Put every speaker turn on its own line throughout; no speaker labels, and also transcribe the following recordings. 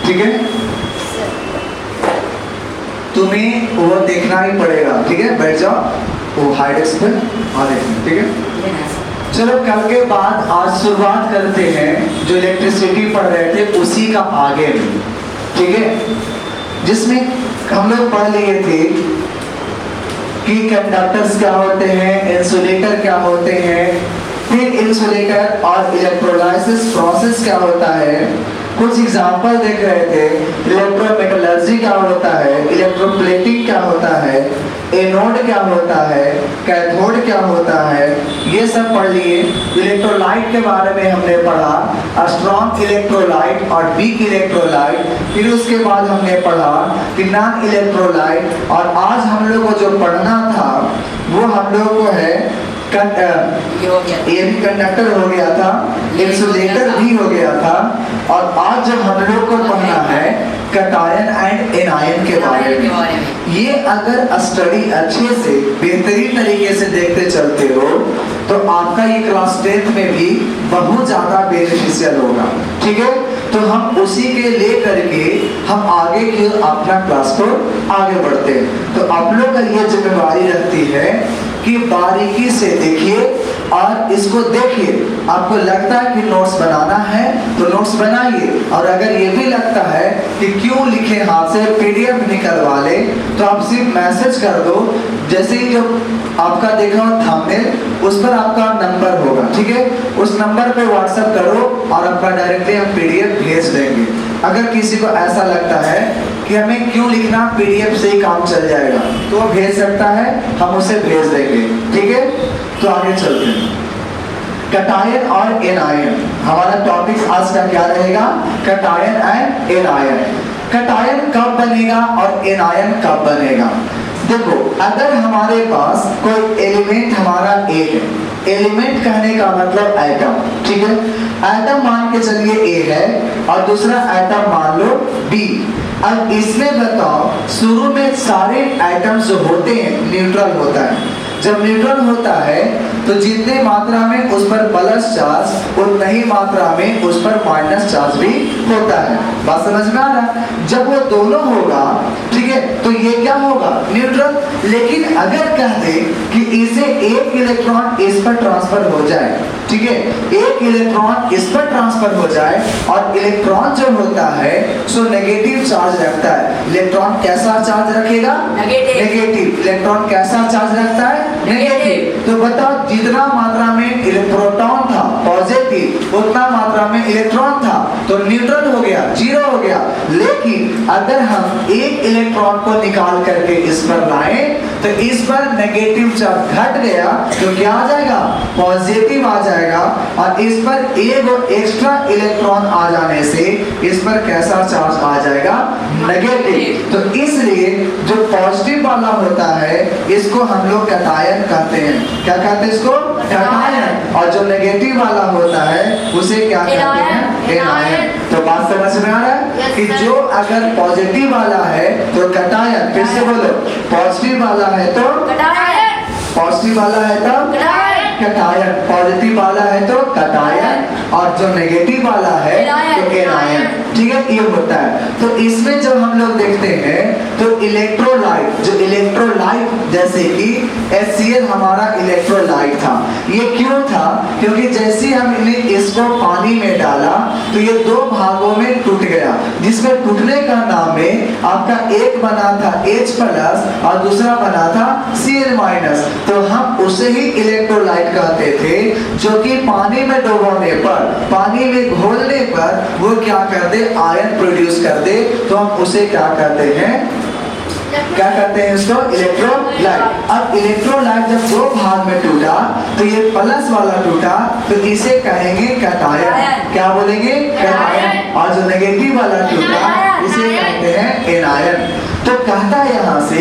ठीक है, तुम्हें वो देखना ही पड़ेगा। ठीक है, बैठ जाओ, वो हाई डेस्क पे आ देखना। ठीक है, चलो कल के बाद आज शुरुआत करते हैं जो इलेक्ट्रिसिटी पढ़ रहे थे उसी का आगे में। ठीक है, जिसमें हम लोग पढ़ लिए थे कि कंडक्टर्स क्या होते हैं, इंसुलेटर क्या होते हैं, फिर इंसुलेटर और इलेक्ट्रोलाइसिस प्रोसेस क्या होता है, कुछ एग्जाम्पल देख रहे थे, इलेक्ट्रोमेटलर्जी क्या होता है, इलेक्ट्रोप्लेटिंग क्या होता है, एनोड क्या होता है, कैथोड क्या होता है, ये सब पढ़ लिए। इलेक्ट्रोलाइट के बारे में हमने पढ़ा, स्ट्रॉन्ग इलेक्ट्रोलाइट और वीक इलेक्ट्रोलाइट। फिर उसके बाद हमने पढ़ा कि नॉन इलेक्ट्रोलाइट। और आज हम लोग को जो पढ़ना था वो हम लोग को है ये भी कंडक्टर हो गया था, इंसुलेटर भी हो गया था। और आज जो हम लोग को पढ़ना है कैटायन एंड एनायन के बारे में। ये अगर स्टडी अच्छे से बेहतरीन तरीके से देखते चलते हो तो आपका ये क्लास 10th में भी बहुत ज्यादा बेनिफिशियल होगा। ठीक है, तो हम उसी के लेकर के हम आगे की अपना क्लास को आगे बढ़ते हैं। तो आप लोग का ये जिम्मेदारी रहती है कि बारीकी से देखिए और इसको देखिए। आपको लगता है कि नोट्स बनाना है तो नोट्स बनाइए, और अगर ये भी लगता है कि क्यों लिखे हाथ से पीडीएफ निकलवा ले तो आप सिर्फ मैसेज कर दो। जैसे ही जो आपका देखा हो थंबनेल उस पर आपका नंबर होगा। ठीक है, उस नंबर पे व्हाट्सएप करो और आपका डायरेक्टली हम पीडीएफ भेज देंगे। अगर किसी को ऐसा लगता है कि हमें क्यों लिखना, पीडीएफ से ही काम चल जाएगा, तो वो भेज सकता है, हम उसे भेज देंगे। ठीक है, तो आगे चलते हैं। कैटायन और एनायन हमारा टॉपिक आज का क्या रहेगा? Cation and anion. कैटायन कब बनेगा और एनायन कब बनेगा? देखो, अगर हमारे पास कोई एलिमेंट हमारा ए है, एलिमेंट कहने का मतलब एटम। ठीक है, एटम मान के चलिए ए है और दूसरा एटम मान लो बी। अब इसमें बताओ, शुरू में सारे एटम्स जो होते हैं न्यूट्रल होता है। जब न्यूट्रल होता है तो जितने मात्रा में उस पर प्लस चार्ज उतना ही मात्रा में उस पर माइनस चार्ज भी होता है। बात समझ में आ रहा है? जब वो दोनों होगा, ठीक है, तो ये क्या होगा? न्यूट्रल। लेकिन अगर कहते कि इसे एक इलेक्ट्रॉन इस पर ट्रांसफर हो जाए, ठीक है, एक इलेक्ट्रॉन इस पर ट्रांसफर हो जाए और इलेक्ट्रॉन जो होता है सो नेगेटिव चार्ज रखता है। इलेक्ट्रॉन कैसा चार्ज रखेगा? नेगेटिव। इलेक्ट्रॉन कैसा चार्ज रखता है? नेगेटिव। तो बताओ, जितना मात्रा में प्रोटॉन था पॉजिटिव उतना मात्रा में इलेक्ट्रॉन था, तो न्यूट्रल हो गया, जीरो हो गया। लेकिन अगर हम एक इलेक्ट्रॉन को निकाल करके इस पर लाए तो इस पर नेगेटिव चार्ज घट गया तो क्या आ जाएगा? पॉजिटिव आ जाएगा। और इस पर एक एक्स्ट्रा इलेक्ट्रॉन आ जाने से इस पर कैसा चार्ज आ जाएगा? नेगेटिव। तो इसलिए जो पॉजिटिव वाला होता है इसको हम लोग कैटायन कहते हैं। क्या कहते हैं इसको? कैटायन। और जो नेगेटिव वाला होता है उसे क्या कहते हैं? एनायन। तो बात समझ में आ रहा है कि जो अगर पॉजिटिव वाला है तो कैटायन। फिर से बोलो, पॉजिटिव वाला है तो कैटायन, पॉजिटिव वाला है तो कैटायन, पॉजिटिव वाला है तो कैटायन, और जो नेगेटिव वाला है तो एनायन। ठीक है, ये होता है। तो इसमें जब हम लोग देखते हैं तो इलेक्ट्रोलाइट, जो इलेक्ट्रोलाइट जैसे कि HCl हमारा इलेक्ट्रोलाइट था। ये क्यों था? क्योंकि जैसे हमने इसको पानी में डाला तो ये दो भागों में टूट गया, जिसमें टूटने का नाम में आपका एक बना था H+ और दूसरा बना था Cl-। तो हम उसे ही इलेक्ट्रोलाइट कहते थे, जो कि पानी में डुबोने पर, पानी में घोलने पर वो क्या कर दे? आयन प्रोड्यूस कर दे। तो हम उसे क्या कहते हैं? क्या कहते हैं इसको? इलेक्ट्रोलाइट। अब इलेक्ट्रोलाइट जब दो भाग में टूटा तो ये प्लस वाला टूटा तो इसे कहेंगे कैटायन। क्या बोलेंगे? कैटायन। और जो नेगेटिव वाला टूटा इसे कहते हैं एनायन। तो कहता है यहाँ से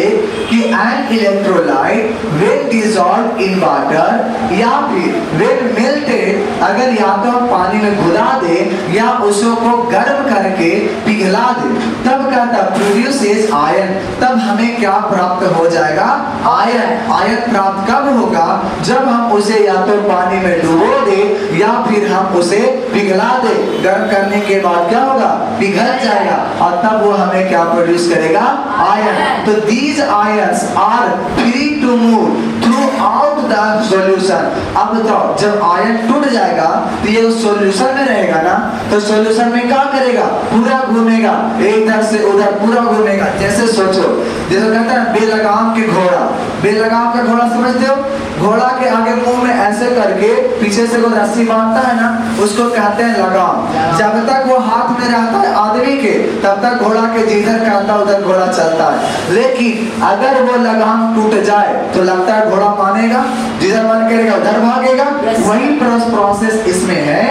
कि an electrolyte when dissolved in water या फिर व्हेन मेल्टेड, अगर या तो पानी में घुला दे या उसको गर्म करके पिघला दे, तब कहते तब प्रोड्यूसेस आयन, तब हमें क्या प्राप्त हो जाएगा? आयन। आयन प्राप्त कब होगा? जब हम उसे या तो पानी में डुबो दे या फिर हम उसे पिघला दे। गर्म करने के बाद क्या होगा? पिघल जाएगा और तब वो हमें क्या प्रोड्यूस करेगा? आयन। तो these ions are free to move throughout the solution. अब बताओ, जब आयन टूट जाएगा तो ये सॉल्यूशन में रहेगा ना, तो सॉल्यूशन में क्या करेगा? पूरा घूमेगा, इधर से उधर पूरा घूमेगा। जैसे सोचो, जैसे कहते हैं बेलगाम के घोड़ा, बेलगाम का घोड़ा समझते हो? घोड़ा के आगे मुंह में ऐसे करके पीछे से वो रस्सी बांधता है ना, उसको कहते हैं लगाम। जब तक वो हाथ में रहता है आदमी के, तब तक घोड़ा के जिधर कहता उधर घोड़ा चलता है। लेकिन अगर वो लगाम टूट जाए तो लगता है घोड़ा मानेगा, जिधर मन करेगा उधर भागेगा। वही प्रोसेस इसमें है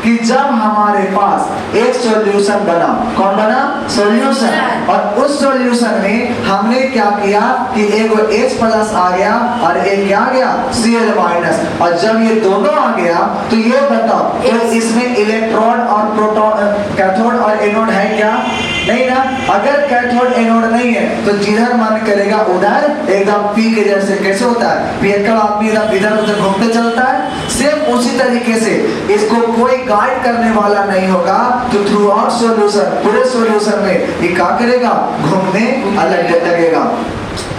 कि जब हमारे पास एक सॉल्यूशन बना, कौन बना? सॉल्यूशन। और उस सॉल्यूशन में हमने क्या किया कि एक H+ आ गया और एक क्या आ गया? Cl-। और जब ये दोनों आ गया तो ये बताओ, तो इसमें इलेक्ट्रॉन और प्रोटॉन, कैथोड और एनोड है क्या? नहीं ना। अगर कैथोड एनोड नहीं है तो जिधर मन करेगा उधर एकदम पी के जैसे कैसे होता है, पियक्कड़ आदमी इधर उधर घूमते चलता है। सेम उसी तरीके से इसको कोई गाइड करने वाला नहीं होगा, तो थ्रू आउट सॉल्यूशन, पूरे सॉल्यूशन में ये क्या करेगा? घूमने अलग लगेगा,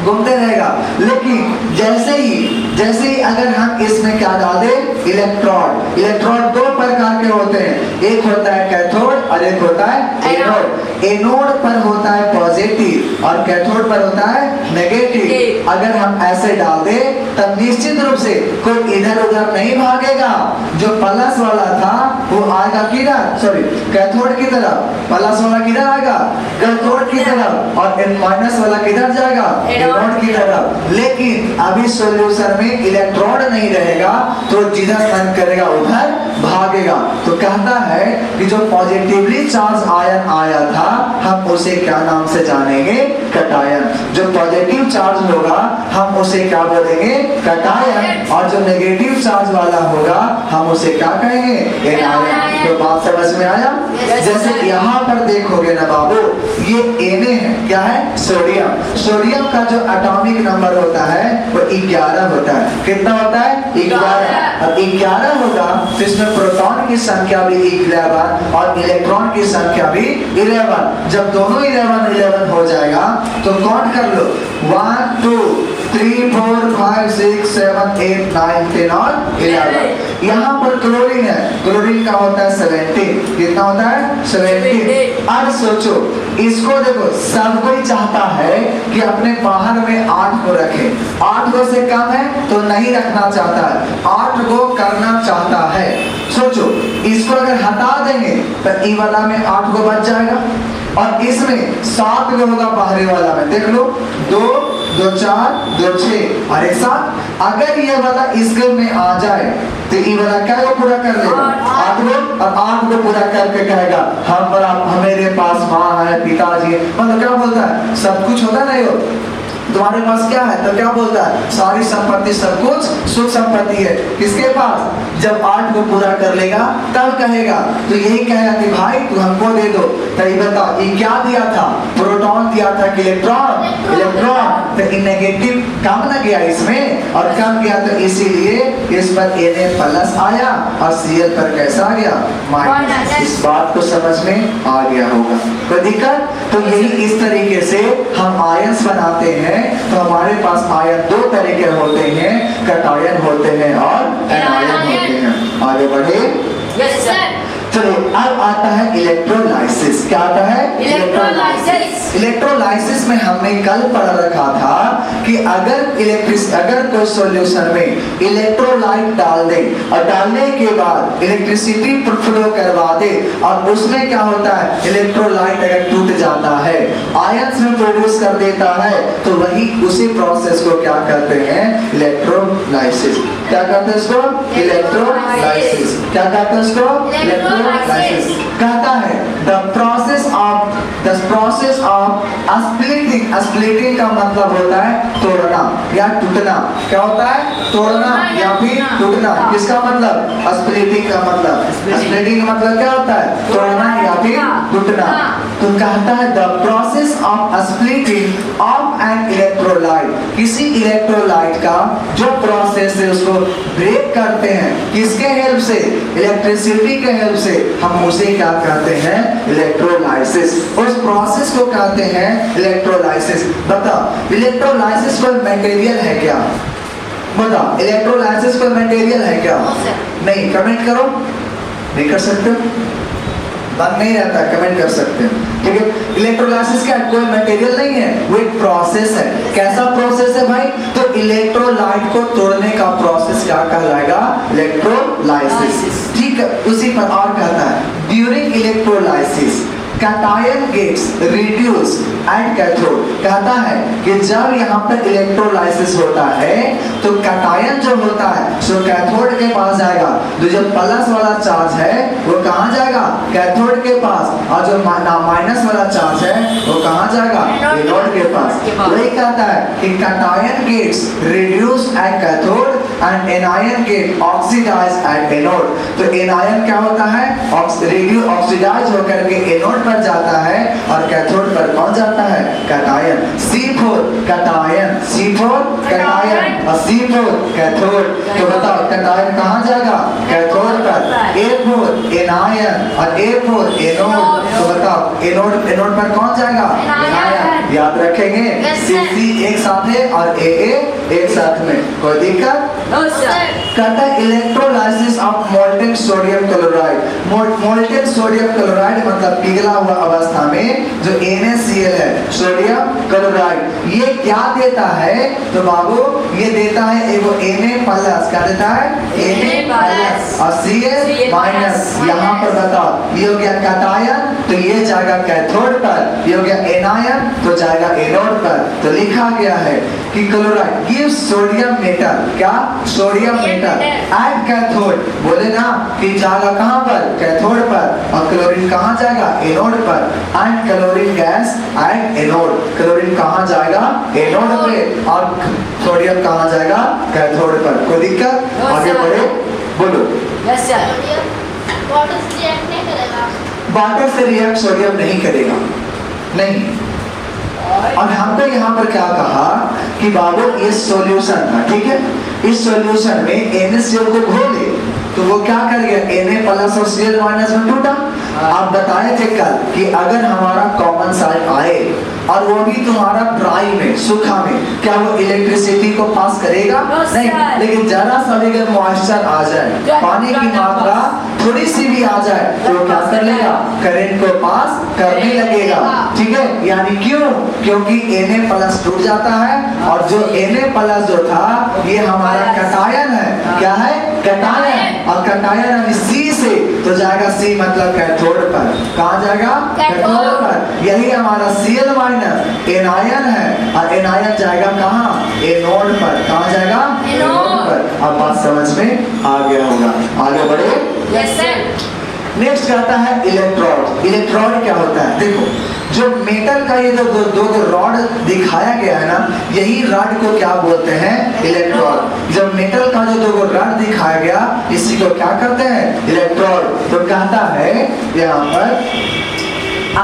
घूमते रहेगा। लेकिन जैसे ही अगर हम इसमें क्या डाल दें? इलेक्ट्रॉन। इलेक्ट्रॉन दो प्रकार के होते हैं, एक होता है कैथोड और एक होता है एनोड। एनोड पर होता है पॉजिटिव और कैथोड पर होता है नेगेटिव। अगर हम ऐसे डाल दें तब निश्चित रूप से कोई इधर उधर नहीं भागेगा। जो प्लस वाला था वो आएगा किधर? सॉरी, कैथोड की तरफ। प्लस वाला किधर आएगा? कैथोड की तरफ। और माइनस वाला किधर जाएगा? एनोड की तरफ। लेकिन अभी सॉल्यूशन में इलेक्ट्रॉन नहीं रहेगा तो जिधर मन करेगा उधर भागेगा। तो कहता है कि जो पॉजिटिवली चार्ज आयन आया था हम उसे क्या नाम से जानेंगे? कटायन। जो पॉजिटिव चार्ज होगा हम उसे क्या बोलेंगे? कटायन। और जो नेगेटिव चार्ज वाला होगा हम उसे क्या कहेंगे? एनायन। तो बात समझ में आया? जैसे यहाँ पर देखोगे ना बाबू, ये Na है, क्या है? सोडियम। सोडियम का जो एटॉमिक नंबर होता है वो 11 होता है। कितना होता है? 11। अब 11 होगा तो इसमें प्रोटॉन की संख्या भी 11 और इलेक्ट्रॉन की संख्या भी 11। जब दोनों 11 हो जाएगा तो काउंट कर लो, 1 2 3 4 5 6 7 8 9 10 और 11। यहाँ पर क्लोरीन है, क्लोरीन का होता है 17। कितना होता है? 17। अब सोचो, इसको देखो, सब कोई चाहता है कि अपने बाहर में 8 को रखे। 8 को से कम है तो नहीं रखना चाहता है, 8 को करना चाहता है। सोचो, इसको अगर हटा देंगे तो ई वाला में 8 को बच जाएगा और इसमें 7 को होगा बाहरी वाला में। देख लो, 2 2 4 2 6 और एक साथ। अगर ये वाला इसके में आ जाए तो ये वाला क्या को पूरा कर लेगा? 8 को। और 8 को पूरा करके कहेगा मेरे पास माँ है, पिताजी, मतलब क्या बोलता है? सब कुछ होता नहीं हो, तुम्हारे पास क्या है? तो क्या बोलता है? सारी संपत्ति, सब कुछ सुख संपत्ति है। किसके पास? जब 8 को पूरा कर लेगा तब कहेगा। तो यही कहेगा कि भाई तू हमको दे दो। तो ये बताओ, ये क्या दिया था? प्रोटॉन दिया था कि इलेक्ट्रॉन? इलेक्ट्रॉन। तो नेगेटिव कम न गया इसमें और कम गया, तो इसीलिए इस पर Na+ आया और Cl पर कैसा आ गया? माइनस। इस बात को समझ में आ गया होगा? कोई दिक्कत? तो यही इस तरीके से हम आयंस बनाते हैं। तो हमारे पास आयन 2 तरह के होते हैं, कटायन होते हैं और एनायन होते हैं। आगे बढ़े?
Yes sir.
चलो, अब आता है इलेक्ट्रोलाइसिस। क्या आता है?
इलेक्ट्रोलाइसिस।
इलेक्ट्रोलाइसिस में हमने कल पढ़ रखा था कि अगर कोई सॉल्यूशन में इलेक्ट्रोलाइट डाल दे और डालने के बाद इलेक्ट्रिसिटी फ्लो करवा दे और उसमें क्या होता है? इलेक्ट्रोलाइट अगर टूट जाता है, आयंस में प्रोड्यूस कर देता है, तो वही उसी प्रोसेस को क्या कहते हैं? इलेक्ट्रोलाइसिस। क्या कहते हैं इसको? इलेक्ट्रोलाइसिस। क्या कहते हैं इसको? इलेक्ट्रोलाइसिस। कहता है the process of splitting। Splitting का मतलब होता है तोड़ना या टूटना। क्या होता है? तोड़ना या फिर टूटना। किसका मतलब? स्प्लिटिंग का मतलब। स्प्लिटिंग का मतलब क्या होता है? तोड़ना या फिर टूटना। तो कहता है the process of splitting of an electrolyte, किसी इलेक्ट्रोलाइट का जो प्रोसेस है उसको ब्रेक करते हैं, किसके हेल्प से? इलेक्ट्रिसिटी के हेल्प से। हम उसे क्या कहते हैं? इलेक्ट्रोलाइसिस। उस प्रोसेस को कहते हैं इलेक्ट्रोलाइसिस। बताओ इलेक्ट्रोलाइसिस कोई मटेरियल है क्या? बताओ इलेक्ट्रोलाइसिस कोई मटेरियल है क्या? नहीं, कमेंट करो। नहीं कर सकते, बंद नहीं रहता, कमेंट कर सकते हैं, ठीक है। इलेक्ट्रोलाइसिस का कोई मटेरियल नहीं है, वो एक प्रोसेस है। कैसा प्रोसेस है भाई? तो इलेक्ट्रोलाइट को तोड़ने का प्रोसेस क्या कहलाएगा? इलेक्ट्रोलाइसिस, ठीक है। उसी पर और कहता है during electrolysis cation gets reduced at cathode। कहता है कि जब यहाँ पर इलेक्ट्रोलाइसिस होता है तो cation जो होता है सो कैथोड के पास जाएगा, तो जो प्लस वाला चार्ज है वो कहाँ जाएगा? कैथोड के पास, और जो माइनस वाला चार्ज है वो कहाँ जाएगा? एनोड के पास। वही कहता है कि cation gets reduced at cathode and anion get oxidized at anode। तो anion क्या होता है? रेडियो ऑक्सीडाइज होकर के एनोड पर जाता है और कैथोड पर कौन जाता है? Cation. C4 cation, C4 cation और C4 कैथोड। तो बताओ कैटायन कहाँ जाएगा? कैथोड पर। A4 एनायन और A4 एनोड। तो बताओ एनोड पर कौन जाएगा? एनायन। याद रखेंगे, CC एक साथ है और AA एक साथ में, कोई दिक्कत? कहता है electrolysis of molten sodium chloride. Molten sodium chloride मतलब पिघला हुआ अवस्था में जो NaCl है, सोडियम क्लोराइड, ये क्या देता है? तो बाबू ये देता है एगो Na+, क्या देता है? Na+ और Cl-। यहाँ पर बताओ ये हो गया कैटायन, तो ये जाएगा कैथोड पर, ये हो गया एनायन तो जाएगा एनोड पर। तो लिखा गया है कि क्लोराइड गिव्स सोडियम मेटल, क्या? Sodium metal at cathode. बोले ना कि जाएगा कहाँ पर? कैथोड पर। और क्लोरीन कहाँ जाएगा? एनोड पर। And chlorine gas at anode, chlorine कहाँ जाएगा? एनोड पे, और सोडियम कहाँ जाएगा? कैथोड पर। कोई दिक्कत? आगे बढ़े, बोलो।
वाटर से रिएक्ट नहीं करेगा?
वाटर से रिएक्ट सोडियम नहीं करेगा, नहीं। और हमने यहाँ पर क्या कहा कि बाबू ये सॉल्यूशन था, ठीक है। इस सॉल्यूशन में NaCl को घोले तो वो क्या कर गया? Na+ और Cl- में टूटा। आप बताए थे कल कि अगर हमारा कॉमन साइड आए और वो भी तुम्हारा ड्राई में, सूखा में, क्या वो इलेक्ट्रिसिटी को पास करेगा? नहीं। लेकिन जरा सा भी अगर मॉइस्चर आ जाए, पानी की मात्रा थोड़ी सी भी आ जाए तो वो क्या कर लेगा? करंट को पास करने लगेगा, ठीक है। यानी क्यों? क्योंकि Na+ टूट जाता है और जो Na+ जो था ये हमारा कैटायन है। क्या है? कैटायन। और कैटायन अभी C से तो जाएगा C मतलब कैथोड पर। कहाँ जाएगा? कैथोड पर। यही हमारा Cl- एनायन है और एनायन जाएगा कहाँ? एनोड पर। कहाँ जाएगा? एनोड पर। अब बात समझ में आ गया होगा, आगे बढ़े।
Yes sir.
नेक्स्ट कहता है इलेक्ट्रोड। इलेक्ट्रोड क्या होता है? देखो जो मेटल का ये दो रॉड दिखाया गया है ना, यही रॉड को क्या बोलते हैं? इलेक्ट्रोड। जब मेटल का जो दो रॉड दिखाया गया इसी को क्या कहते हैं? इलेक्ट्रोड। तो कहता है यहाँ पर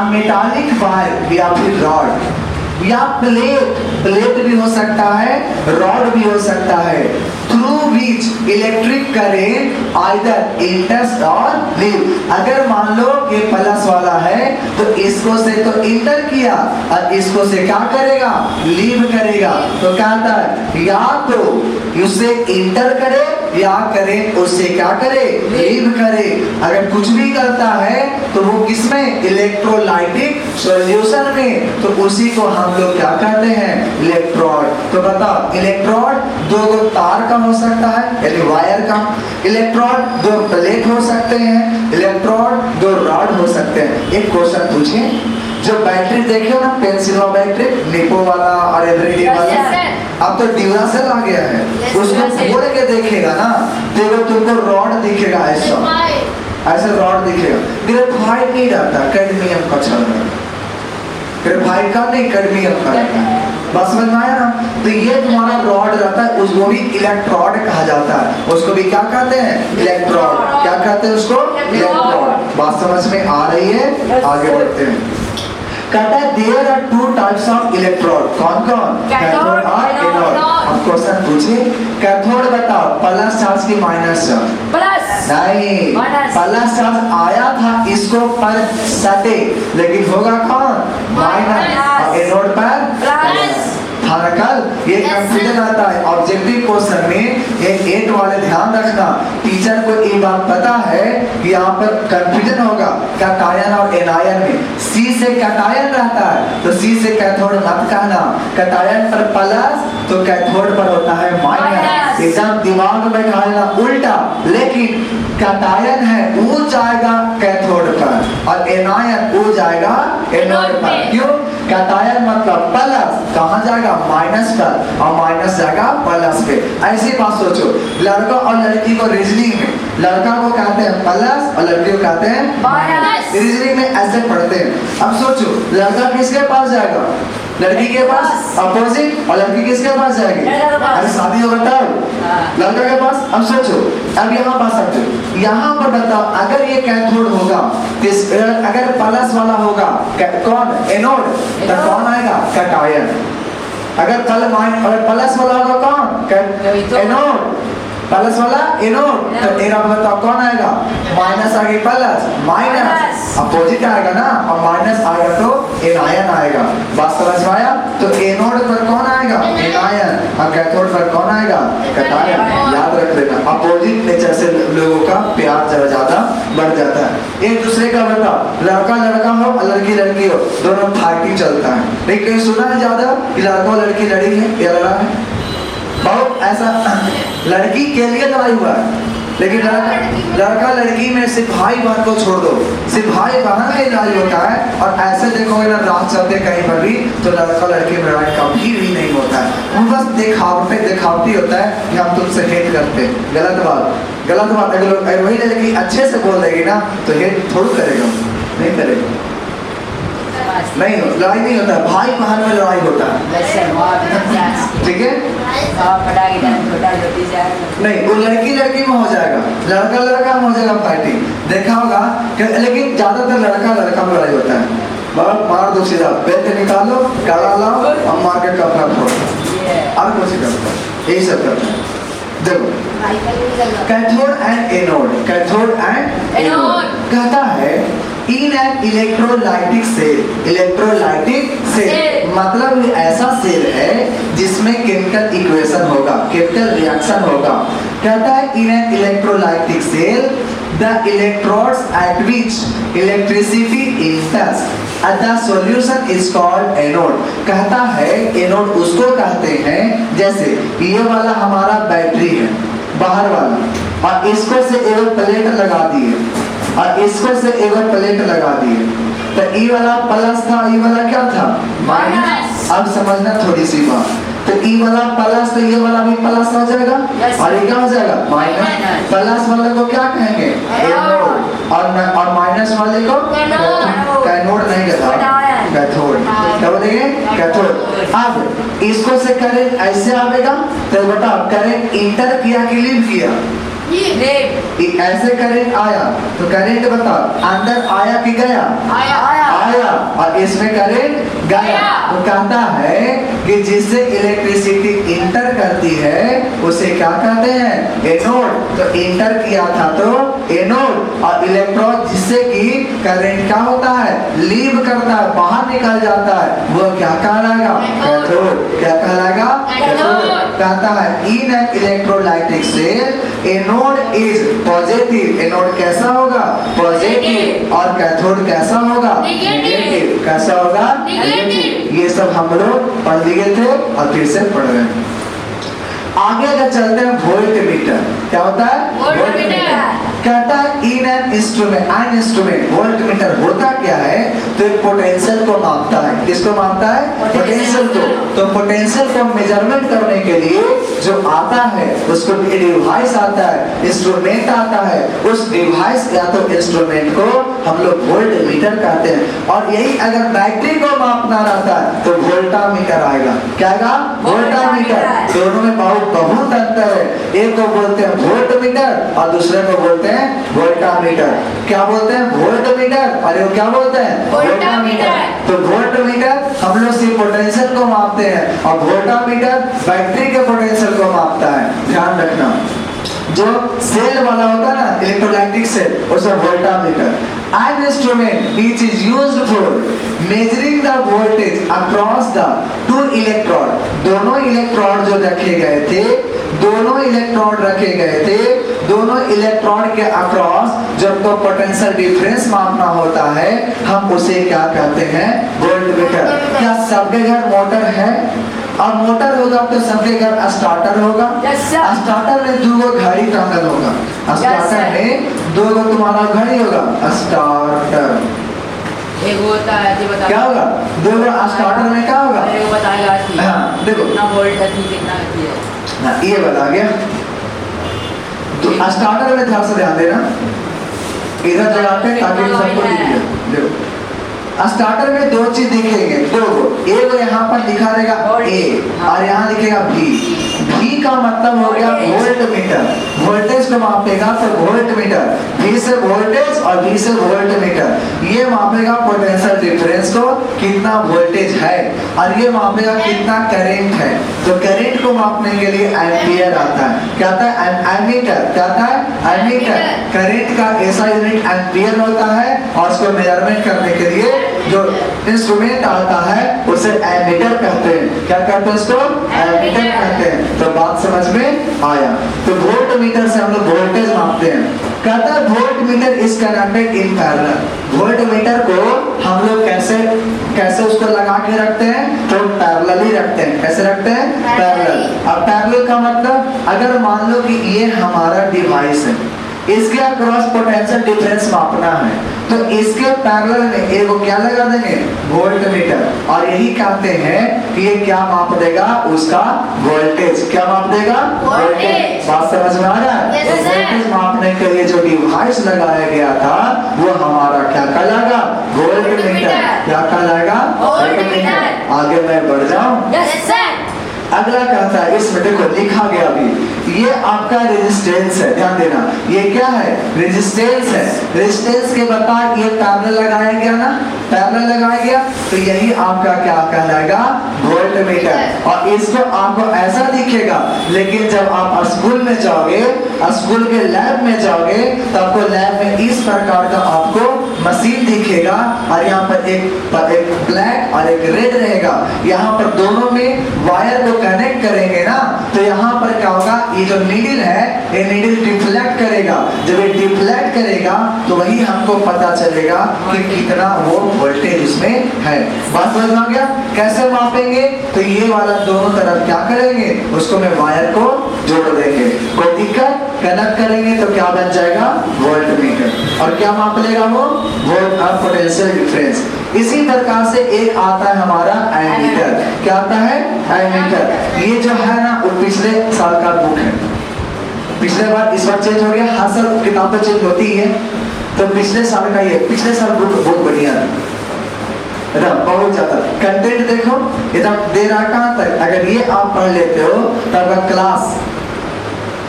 मेटालिक वायर या फिर रॉड या प्लेट भी हो सकता है, रॉड भी हो सकता है, through which electric current either inter और लीव। अगर मान लो ये प्लस वाला है तो इसको से तो इंटर किया और इसको से क्या करेगा? लीव करेगा। तो कहता है या तो उसे इंटर करे या करे उससे क्या करे? लीव करे। अगर कुछ भी करता है तो वो किसमें? इलेक्ट्रोलाइटिक सॉल्यूशन में, तो उसी को हम लोग क्या कहते हैं? इलेक्ट्रोड। तो बताओ इलेक्ट्रोड दो तार का हो सकता है यानी वायर का, इलेक्ट्रोड दो प्लेट हो सकते हैं, इलेक्ट्रोड दो रॉड हो सकते हैं। एक क्वेश्चन पूछे, जो बैटरी देखे ना, पेंसिल बैटरी, निपो वाला और एवरीडे वाला, अब तो ड्यूरासेल आ गया है, उसको खोल के देखेगा ना तो तुमको रॉड दिखेगा, ऐसा रॉड दिखेगा। ग्रेफाइट नहीं रहता, कैडमियम का चल रहा है, ग्रेफाइट का नहीं कैडमियम का रहता है। बस समझ में आया ना? तो ये तुम्हारा रॉड रहता है, उसको भी इलेक्ट्रोड कहा जाता है। उसको भी क्या कहते हैं? इलेक्ट्रोड। क्या कहते हैं उसको? इलेक्ट्रोड। बात समझ में आ रही है? आगे बढ़ते हैं। कहता है there are two types of electrode, कौन कौन? कैथोड और एनोड। अब क्वेश्चन पूछिए, कैथोड बताओ, प्लस चार्ज की माइनस चार्ज?
प्लस
नहीं,
माइनस।
प्लस चार्ज आया था इसको पर सटे, लेकिन होगा कौन? माइनस। और एनोड पर
प्लस।
था ना कल? ये कंफ्यूजन आता है ऑब्जेक्टिव क्वेश्चन में। ये 8 वाले ध्यान रखना, टीचर को ये बात पता है कि यहाँ पर कंफ्यूजन होगा कैटायन और एनायन में। सी से कैटायन रहता है तो सी से कैथोड मत कहना, कैटायन पर प्लस तो कैथोड पर होता है माइनस। एकदम दिमाग में बैठा लेना उल्टा। लेकिन कैटायन है वो जाएगा कैथोड पर और एनायन वो जाएगा एनोड पर। क्यों? कैटायन मतलब प्लस, कहाँ जाएगा? माइनस पर, और माइनस जाएगा प्लस पे। ऐसी बात सोचो, लड़का और लड़की को रीजनिंग में लड़का को कहते हैं प्लस और लड़की को कहते हैं
माइनस।
रीजनिंग में ऐसे पढ़ते हैं। अब सोचो, लड़का किसके पास जाएगा? लड़की के पास। अपोजिट। और लड़की किसके पास जाएगी? अरे शादी हो बताओ, लड़का के पास। अब सोचो, अब यहाँ बात समझो, यहाँ पर बताओ अगर ये कैथोड होगा, अगर प्लस वाला होगा कौन? एनोड। तो कौन आएगा? कैटायन। अगर प्लस वाला होगा कौन? एनोड। प्लस वाला एनोड। तो एरा बताओ कौन आएगा? माइनस आगे प्लस माइनस, अपोजिट आएगा ना, और माइनस आएगा तो एनायन आएगा। बात समझ में आया? तो एनोड पर कौन आएगा? एनायन। और कैथोड पर कौन आएगा? कैटायन। याद रख लेना, अपोजिट नेचर से लोगों का प्यार ज्यादा बढ़ जाता है। एक दूसरे का बताओ, लड़का लड़का हो और लड़की लड़की हो, दोनों फाइटिंग चलता है। लेकिन सुना है ज्यादा कि लड़का और लड़की लड़ी है या लड़ा है? बहुत ऐसा लड़की के लिए लड़ाई हुआ है, लेकिन लड़का लड़की में सिर्फ भाई बहन को छोड़ दो, सिर्फ भाई बहन में लड़ाई होता है। और ऐसे देखोगे ना रात चलते कहीं पर भी तो लड़का लड़की में लड़ाई कभी भी नहीं होता है। वो बस दिखावटी होता है कि हम तुमसे हेट करते हैं। गलत बात। अगर वही लड़की अच्छे से बोल देगी ना तो हेट थोड़ा करेगा, नहीं करेगा। नहीं, लड़ाई नहीं होता है, भाई बहन में लड़ाई होता है। ठीक है? नहीं, वो लड़की लड़की में हो जाएगा, लड़का लड़का में हो जाएगा फाइटिंग। देखा होगा लेकिन ज्यादातर लड़का लड़का में लड़ाई होता है। मार दो सीधा, बेल्ट निकालो, काला लाओ और मार के कपड़ा फोड़ो, और कुछ करता है, यही सब करता है। देखो, cathode and anode, cathode and anode कहता है इन एन इलेक्ट्रोलाइटिक सेल मतलब ये ऐसा सेल है जिसमें केमिकल इक्वेशन होगा, केमिकल रिएक्शन होगा। कहता है in an electrolytic cell the electrodes at which electricity enters and the solution is called anode. कहता है एनोड उसको कहते हैं जैसे ये वाला हमारा बैटरी है बाहर वाला, और इसको से एक प्लेट लगा दिए और इसको से एक प्लेट लगा दिए, तो ये वाला प्लस था, ये वाला क्या था? माइनस। अब समझना थोड़ी सी बात, तो ये वाला प्लस तो ये वाला भी प्लस हो जाएगा, और ये क्या हो जाएगा? माइनस। प्लस वाले को क्या कहेंगे? एनोड। और माइनस वाले को कैथोड नहीं कहता, कैथोड। क्या बोलेंगे? कैथोड। अब इसको से करंट ऐसे आएगा तो बताओ करंट इंटर किया कि लीव किया? ऐसे करंट आया तो करंट बताओ अंदर आया कि गया? आया। और इसमें करंट गया। तो कहता है कि जिससे इलेक्ट्रिसिटी इंटर करती है उसे क्या कहते हैं? एनोड। तो इंटर किया था तो एनोड, और इलेक्ट्रॉन जिससे कि करंट क्या होता है? लीव करता है, बाहर निकल जाता है, वो क्या कहलाएगा? कैथोड। क्या कहलाएगा? कैथोड। कहता है in an electrolytic cell anode is positive. Anode कैसा होगा? पॉजिटिव। और कैथोड कैसा होगा? नेगेटिव। कैसा होगा? नेगेटिव। ये सब हम लोग पढ़ लिए थे और फिर से पढ़ रहे हैं। आगे अगर चलते हैं वोल्टमीटर, क्या होता है? वोल्टमीटर। कहता है इन एन इंस्ट्रूमेंट वोल्टमीटर होता क्या है? तो एक पोटेंशियल को मापता है। किसको मापता है? पोटेंशियल को। तो पोटेंशियल को मेजरमेंट करने के लिए जो आता है उसको डिवाइस आता है, इंस्ट्रूमेंट आता है। उस डिवाइस या तो इंस्ट्रूमेंट को हम लोग वोल्टमीटर कहते हैं। और यही अगर बैटरी को मापना रहता है तो वोल्टामीटर आएगा। क्या आएगा? वोल्टामीटर। दोनों में बहुत अंतर है। एक को बोलते हैं वोल्टमीटर और दूसरे को बोलते हैं वोल्टामीटर। क्या बोलते हैं? वोल्टमीटर। अरे वो क्या बोलते हैं?
वोल्टामीटर।
तो वोल्टमीटर हम लोग सिर्फ पोटेंशियल को मापते हैं और वोल्टामीटर बैटरी के पोटेंशियल को मापता है। ध्यान रखना, जो सेल वाला होता है ना, इलेक्ट्रोलाइटिक सेल, उसे voltameter. An instrument which is used for measuring the voltage across the two electrode, दोनों इलेक्ट्रोड जो रखे गए थे, दोनों इलेक्ट्रोड रखे गए थे, दोनों इलेक्ट्रोड के अक्रॉस जब तो पोटेंशियल डिफरेंस मापना होता है, हम उसे क्या कहते हैं? वोल्टमीटर। क्या सबके घर मोटर है? और मोटर होगा तो सबके घर स्टार्टर होगा।
Yes, sir.
स्टार्टर में दो घड़ी टांगल होगा। स्टार्टर में दो तुम्हारा घड़ी होगा। स्टार्टर
एक होता है जी, बता
क्या होगा? दो स्टार्टर में क्या होगा?
एक बताएगा कि
हाँ, देखो।
कितना वोल्ट है, कितना है।
हाँ, ये बता गया। तो स्टार्टर में ध्यान से ध्यान देना, इधर लगाते हैं ताकि सबको दिख जाए। देखो, स्टार्टर में दो चीज दिखेंगे, दो। एक यहाँ पर लिखा रहेगा ए और यहाँ लिखेगा बी। बी का मतलब हो गया वोल्टमीटर, वोल्टेज को मापेगा तो वोल्टमीटर। बी से वोल्टेज और बी से वोल्टमीटर, ये मापेगा पोटेंशियल डिफरेंस को, कितना वोल्टेज है, और ये मापेगा कितना करंट है। तो करंट को मापने के लिए एम्पियर आता है। क्या आता है? एमीटर। क्या आता है? एमीटर। करंट का ऐसा यूनिट एम्पियर होता है और उसको मेजरमेंट करने के लिए जो इंस्ट्रूमेंट आता है उसे एमीटर कहते हैं। क्या कहते हैं उसको? एमीटर कहते हैं। तो बात समझ में आया। तो वोल्टमीटर से हम लोग वोल्टेज मापते हैं। कहता है voltmeter is connected in parallel. Voltmeter को हम लोग कैसे उसको लगा के रखते हैं? तो पैरेलल ही रखते हैं। कैसे रखते हैं? पैरेलल। अब पैरेलल का मतलब, अगर मान लो कि ये हमारा डिवाइस है, इसके अक्रॉस पोटेंशियल डिफरेंस मापना है, तो इसके पैरेलल में एक क्या लगा देंगे? वोल्टमीटर। और यही कहते हैं कि ये क्या माप देगा? उसका वोल्टेज। क्या माप देगा?
वोल्टेज।
बात समझ में आ रहा है?
Yes,
तो
sir.
वोल्टेज मापने के लिए जो डिवाइस लगाया गया था वो हमारा क्या कहलाएगा? वोल्टमीटर। क्या कहलाएगा?
वोल्टमीटर।
आगे मैं बढ़ जाऊं।
Yes, sir.
अगला कहता है, इसमें देखो लिखा गया अभी, ये आपका रेजिस्टेंस है। ध्यान देना, ये क्या है? रेजिस्टेंस है। रेजिस्टेंस के बाद ये पैरेलल लगाया गया ना, पैरेलल लगाया गया, तो यही आपका क्या कहलाएगा? वोल्टमीटर। और इसको आपको ऐसा दिखेगा, लेकिन जब आप स्कूल में जाओगे, स्कूल के लैब में जाओगे, तो आपको लैब में इस प्रकार का आपको मशीन दिखेगा और यहाँ पर एक ब्लैक और एक रेड रहेगा। यहाँ पर दोनों में वायर को कनेक्ट करेंगे ना, तो यहाँ पर क्या होगा? ये जो नीडल है, ये नीडल डिफ्लेक्ट करेगा। जब ये डिफ्लेक्ट करेगा तो वही हमको पता चलेगा कि कितना वो वोल्टेज इसमें है। बात समझ में आ गया? कैसे मापेंगे? तो ये वाला दोनों तरफ क्या करेंगे? उसको मैं वायर को जोड़ देंगे। कोई दिक्कत? कनेक्ट करेंगे तो क्या बन जाएगा? वोल्टमीटर। और क्या माप लेगा वो? वोल्ट और पोटेंशियल डिफरेंस। इसी प्रकार से एक आता है हमारा एमीटर। क्या आता है? एमीटर। ये जो है ना, वो पिछले साल का बुक है। पिछले बार, इस बार चेंज हो गया। हर साल किताब तो चेंज होती है, तो पिछले साल का ये, पिछले साल बुक बहुत बढ़िया है, बहुत ज्यादा कंटेंट। देखो एकदम दे रहा कहाँ तक, अगर ये आप पढ़ लेते हो तो आपका क्लास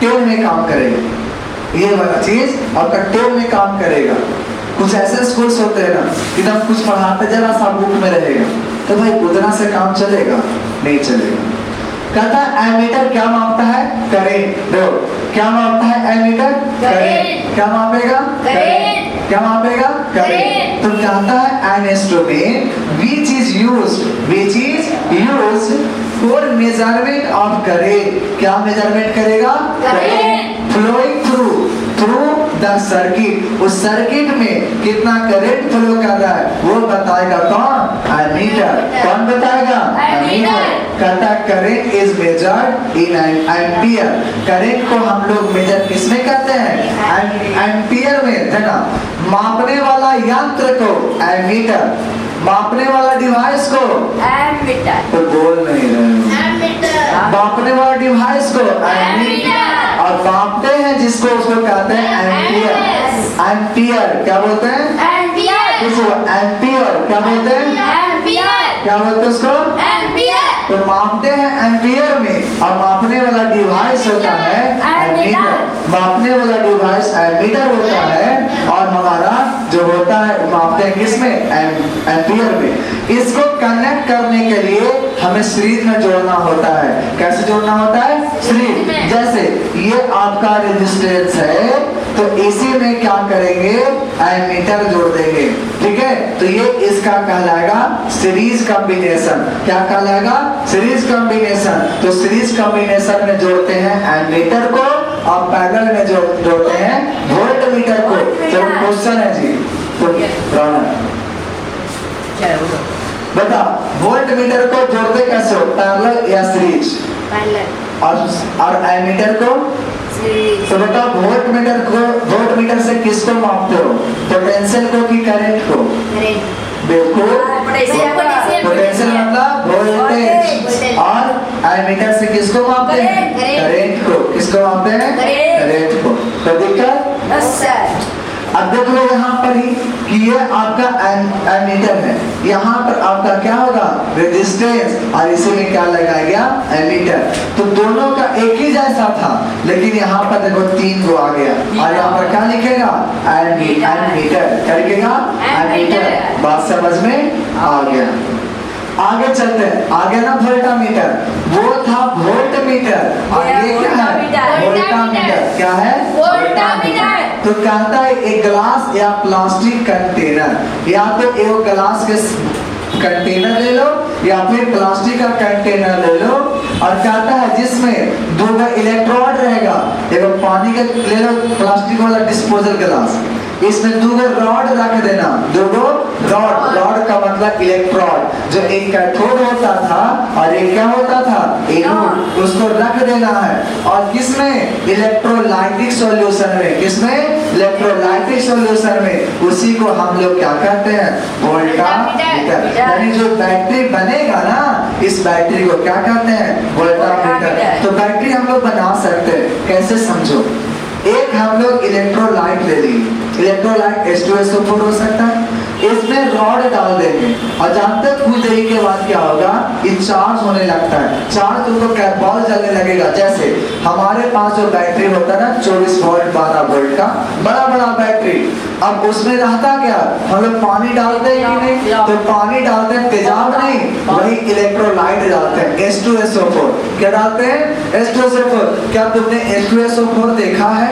10 में काम करेगा। ये वाला चीज आपका 10 में काम करेगा। कुछ ऐसे स्कूल्स होते हैं ना, एकदम कुछ पढ़ाते जरा सा बुक में रहेगा, तो भाई उतना से काम चलेगा? नहीं चलेगा। कहता है एमीटर क्या मापता है? करंट। देखो क्या मापता है एमीटर? करंट। क्या मापेगा?
करंट।
क्या मापेगा? करंट। तो कहता है an instrument which is used for measurement of current। क्या मेजरमेंट करेगा?
Current.
Flowing through the circuit. उस सर्किट में कितना करंट फ्लो कर रहा है वो बताएगा कौन? एमीटर। कौन बताएगा?
एमीटर।
कहता है current is measured in ampere. Current को हम लोग मेजर किसमें करते हैं? एम्पियर में, है ना। मापने वाला यंत्र को एमीटर, मापने वाला डिवाइस को
एमीटर।
तो बोल नहीं रहे हो।
एमीटर।
मापने वाला डिवाइस को
एमीटर।
और मापते हैं जिसको, उसको कहते हैं एम्पियर। एम्पियर क्या बोलते हैं?
एम्पियर।
एम्पियर क्या बोलते हैं?
एम्पियर।
क्या बोलते हैं उसको?
एम्पियर।
तो मापते हैं एम्पियर में, और मापने वाला डिवाइस होता है एमीटर। मापने वाला डिवाइस एमीटर होता है, और हमारा जो होता है मापते हैं किसमें, एम्पियर में। इसको कनेक्ट करने के लिए हमें सीरीज में जोड़ना होता है। कैसे जोड़ना होता है, सीरीज। जैसे ये आपका रेजिस्टेंस है, तो इसी में क्या करेंगे, एमीटर जोड़ देंगे, ठीक है। तो ये इसका कहलाएगा सीरीज कॉम्बिनेशन। क्या कहलाएगा, सीरीज कॉम्बिनेशन। तो सीरीज कॉम्बिनेशन में जोड़ते हैं एमीटर को, और पैरेलल में जोड़ते हैं वोल्टमीटर को। तो क्वेश्चन है जी, तो
चलो
बता, वोल्टमीटर को जोड़ते कैसे हो, पैरेलल या सीरीज, और एमीटर को। तो बता, वोल्टमीटर से किसको मापते हो, पोटेंशियल को कि करंट को। बिल्कुल, पोटेंशियल मतलब वोल्टेज, और एमीटर से किसको मापते हैं, करंट को। किसको मापते हैं, करंट को। तो दिक्कत, अब देख लो यहाँ पर ही कि ये आपका एमीटर है, यहाँ पर आपका क्या होगा, रेजिस्टेंस, और इसी में क्या लगाया गया, एमीटर। तो दोनों का एक ही जैसा था, लेकिन यहाँ पर देखो 3 गो आ गया, और यहाँ पर क्या लिखेगा, एमीटर। क्या लिखेगा, एमीटर। बात समझ में आ गया। आगे चलते हैं, आगे ना वोल्टामीटर, वो था वोल्टमीटर, और ये क्या है, वोल्टामीटर। क्या है,
वोल्टामीटर।
तो कहता है एक ग्लास या प्लास्टिक कंटेनर, या तो एक ग्लास के कंटेनर ले लो, या फिर प्लास्टिक का कंटेनर ले लो, और कहता है जिसमें 2 इलेक्ट्रोड रहेगा। देखो पानी का ले लो, प्लास्टिक वाला डिस्पोजल ग्लास, इसमें 2 रॉड रख देना, 2 रॉड। रॉड का मतलब इलेक्ट्रोड, जो एक कैथोड होता था और एक क्या होता था, एनोड। उसको रख देना है, और किसमें, इलेक्ट्रोलाइटिक सॉल्यूशन में। किसमें, इलेक्ट्रोलाइटिक सॉल्यूशन में। उसी को हम लोग क्या कहते हैं, वोल्टामीटर। यानी जो बैटरी बनेगा ना, इस बैटरी को क्या कहते हैं, वोल्टामीटर। तो बैटरी हम लोग बना सकते हैं, कैसे समझो। एक हम लोग इलेक्ट्रोलाइट ले ली, इलेक्ट्रोलाइट H2SO4 हो सकता है, इसमें रॉड डाल देंगे, और जानते कुछ देरी के बाद क्या होगा, ये चार्ज होने लगता है। चार्ज तुमको बॉल जलने लगेगा। जैसे हमारे पास जो बैटरी होता है ना, 24 वोल्ट 12 वोल्ट का बड़ा बड़ा बैटरी, अब उसमें रहता क्या, हम लोग पानी डालते हैं कि नहीं, तो पानी डालते हैं, तेजाब नहीं, वही इलेक्ट्रोलाइट डालते हैं, H2SO4। क्या डालते हैं, H2SO4। क्या तुमने H2SO4 देखा है,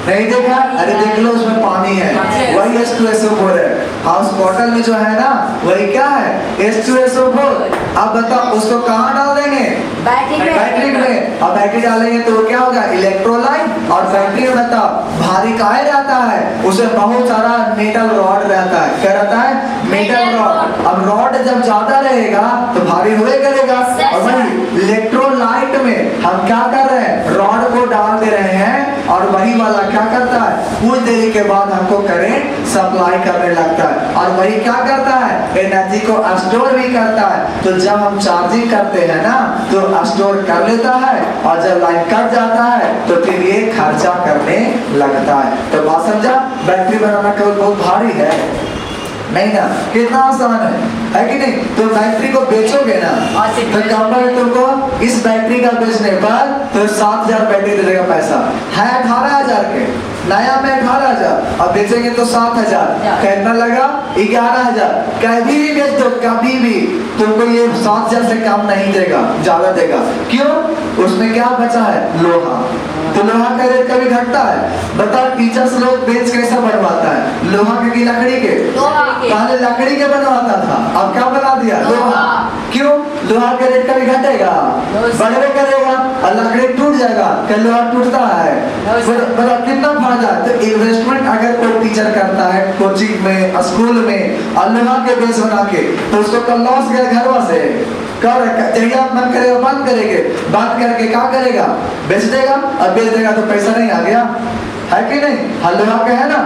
नहीं देखा, अरे देख लो, उसमें पानी है, वही H2SO4 है। हाउस बॉटल में जो है ना, वही क्या है, H2SO4। अब बताओ उसको कहाँ डाल देंगे, बैटरी में। अब बैटरी डालेंगे तो क्या होगा, इलेक्ट्रोलाइट। और बैटरी में बताओ भारी काहे रहता है, उसमें बहुत सारा मेटल रॉड रहता है। क्या रहता है, मेटल रॉड। अब रॉड जब ज्यादा रहेगा तो भारी हुए करेगा, और वही इलेक्ट्रोलाइट में हम क्या कर रहे हैं, रॉड को डाल दे रहे हैं, और वही वाला क्या करता है, कुछ देरी के बाद हमको करंट सप्लाई करने लगता है, और वही क्या करता है, एनर्जी को स्टोर भी करता है। तो जब हम चार्जिंग करते हैं ना, तो स्टोर कर लेता है, और जब लाइन कट जाता है तो फिर ये खर्चा करने लगता है। तो बात समझा, बैटरी बनाना केवल बहुत भारी है नहीं ना, कितना आसान है कि नहीं। तो बैटरी को बेचोगे ना, तो कंपनी तुमको इस बैटरी का बेचने पर तो 7,000 बैटरी दे देगा। पैसा है 18,000 के, नया में 18,000, अब बेचेंगे तो 7,000, कितना लगा, 11,000। कभी भी बेच दो, कभी भी तुमको ये 7,000 से कम नहीं देगा, ज्यादा देगा। क्यों, उसमें क्या बचा है, लोहा। तो लोहा का रेट कभी घटता है, बताओ टीचर्स लोग बेंच कैसा बनवाता है, लोहा के की लकड़ी के, पहले लकड़ी के बनवाता था, अब क्या बना दिया, लोहा। क्यों, लोहा का रेट कभी घटेगा, बढ़े करेगा, और लकड़ी टूट जाएगा, क्या लोहा टूटता है, बताओ कितना फायदा है। तो इन्वेस्टमेंट अगर कोई टीचर करता है कोचिंग में, स्कूल में, और लोहा के बेस बना के, तो उसको कल लॉस गया घरवा से, चाहिए मन करेगा बंद करेंगे, बंद करके क्या करेगा, बेच देगा, और बेच देगा तो पैसा नहीं आ गया, है कि नहीं। लोहा का है ना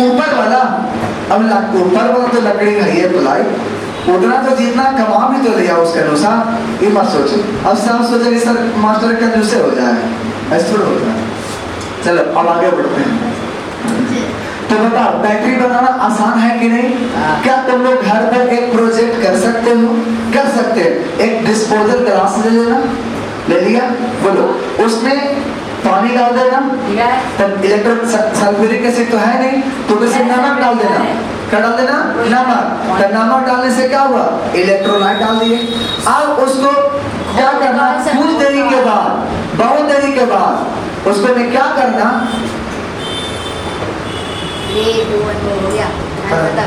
ऊपर वाला, अब ऊपर वाला तो लकड़ी है, ये प्लाई, उतना तो जितना कमा भी तो लिया उसके अनुसार, ये मत सोचो। अब सब सोचे सर मास्टर कंजूसे हो जाए, ऐसा थोड़ा होता है। चलो अब आगे बढ़ते हैं। तो बताओ बैटरी बनाना आसान है कि नहीं, क्या तुम लोग घर पर एक प्रोजेक्ट कर सकते हो, कर सकते करते हैं, एक डिस्पोजल ग्लास ले लेना, ले लिया, बोलो उसमें पानी डाल देना,
ठीक है
तब सल्फ्यूरिक एसिड तो है नहीं, तो उसे नमक डाल देना, क्या डाल देना, नमक। तो नमक डालने से क्या हुआ, इलेक्ट्रोलाइट डाल दिए। अब उसको क्या करना, कुछ देरी के बाद, बहुत देरी के बाद उसको में क्या करना,
ये 2 1 हो गया।
हाँ।
बता